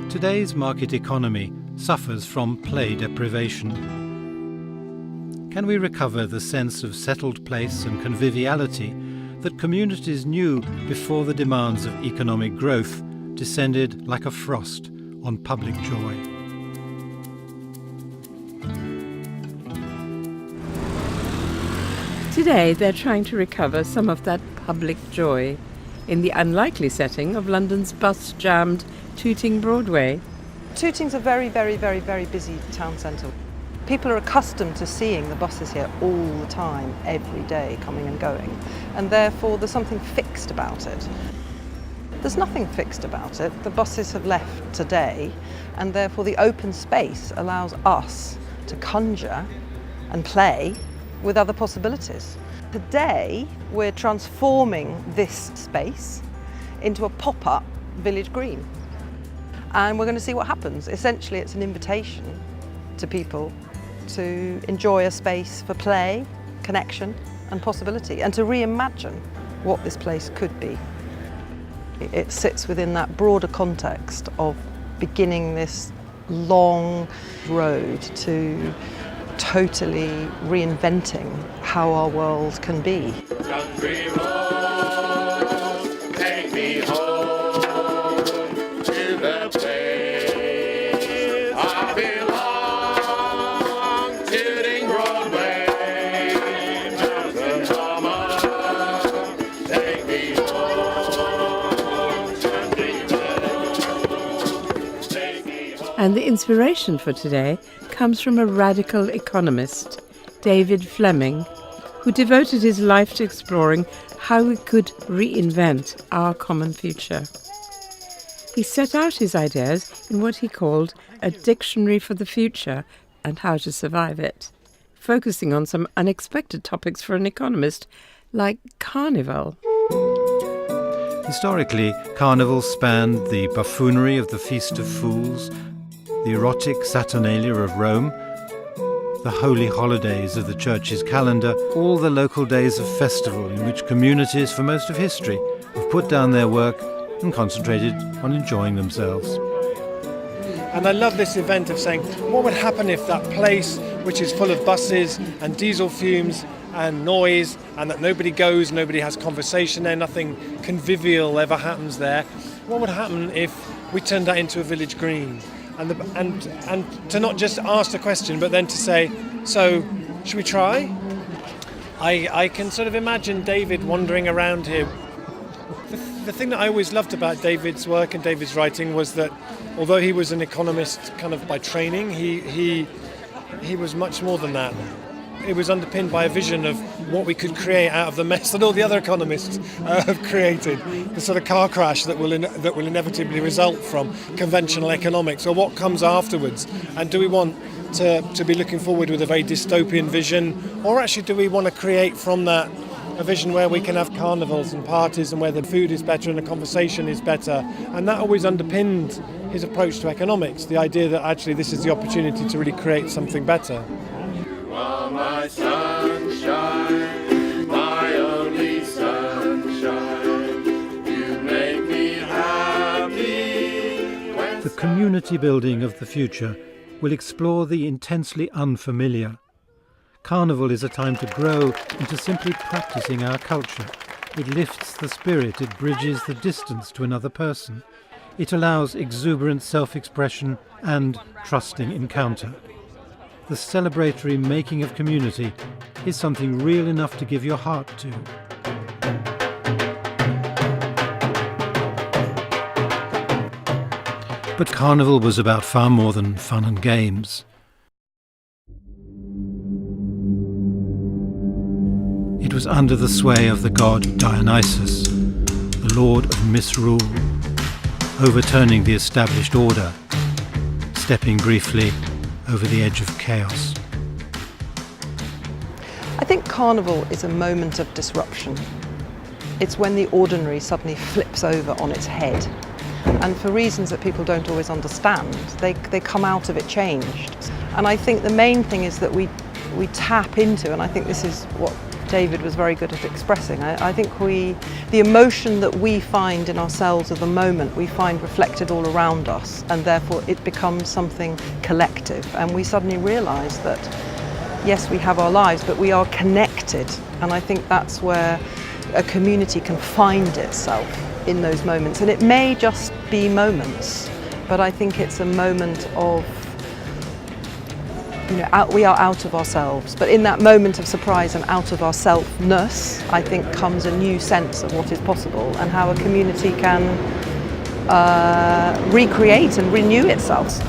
Today's market economy suffers from play deprivation. Can we recover the sense of settled place and conviviality that communities knew before the demands of economic growth descended like a frost on public joy? Today they're trying to recover some of that public joy in the unlikely setting of London's bus-jammed Tooting Broadway. Tooting's a very, very, very, very busy town centre. People are accustomed to seeing the buses here all the time, every day, coming and going, and therefore there's something fixed about it. There's nothing fixed about it. The buses have left today, and therefore the open space allows us to conjure and play with other possibilities. Today, we're transforming this space into a pop-up village green. And we're going to see what happens. Essentially, it's an invitation to people to enjoy a space for play, connection and possibility, and to reimagine what this place could be. It sits within that broader context of beginning this long road to totally reinventing how our world can be. Country road, take me home to the place I belong, Tooting Broadway, mountain mama, take me home, country road, take me home. And the inspiration for today comes from a radical economist, David Fleming, who devoted his life to exploring how we could reinvent our common future. He set out his ideas in what he called a dictionary for the future and how to survive it, focusing on some unexpected topics for an economist, like carnival. Historically, carnival spanned the buffoonery of the Feast of Fools, the erotic Saturnalia of Rome, the holy holidays of the church's calendar, all the local days of festival in which communities for most of history have put down their work and concentrated on enjoying themselves. And I love this event of saying, what would happen if that place, which is full of buses and diesel fumes and noise, and that nobody goes, nobody has conversation there, nothing convivial ever happens there, what would happen if we turned that into a village green? And to not just ask the question, but then to say, so, should we try? I can sort of imagine David wandering around here. The thing that I always loved about David's work and David's writing was that although he was an economist kind of by training, he was much more than that. It was underpinned by a vision of what we could create out of the mess that all the other economists have created, the sort of car crash that will inevitably result from conventional economics, or what comes afterwards. And do we want to be looking forward with a very dystopian vision, or actually do we want to create from that a vision where we can have carnivals and parties and where the food is better and the conversation is better? And that always underpinned his approach to economics, the idea that actually this is the opportunity to really create something better. Oh, my sunshine, my only sunshine, you make me happy. The community building of the future will explore the intensely unfamiliar. Carnival is a time to grow into simply practicing our culture. It lifts the spirit, it bridges the distance to another person. It allows exuberant self-expression and trusting encounter. The celebratory making of community is something real enough to give your heart to. But Carnival was about far more than fun and games. It was under the sway of the god Dionysus, the lord of misrule, overturning the established order, stepping briefly over the edge of chaos. I think Carnival is a moment of disruption. It's when the ordinary suddenly flips over on its head. And for reasons that people don't always understand, they come out of it changed. And I think the main thing is that we tap into, and I think this is what David was very good at expressing. I think the emotion that we find in ourselves at the moment, we find reflected all around us, and therefore it becomes something collective. And we suddenly realise that, yes, we have our lives, but we are connected. And I think that's where a community can find itself in those moments. And it may just be moments, but I think it's a moment of, we are out of ourselves, but in that moment of surprise and out of ourselfness, I think comes a new sense of what is possible and how a community can recreate and renew itself.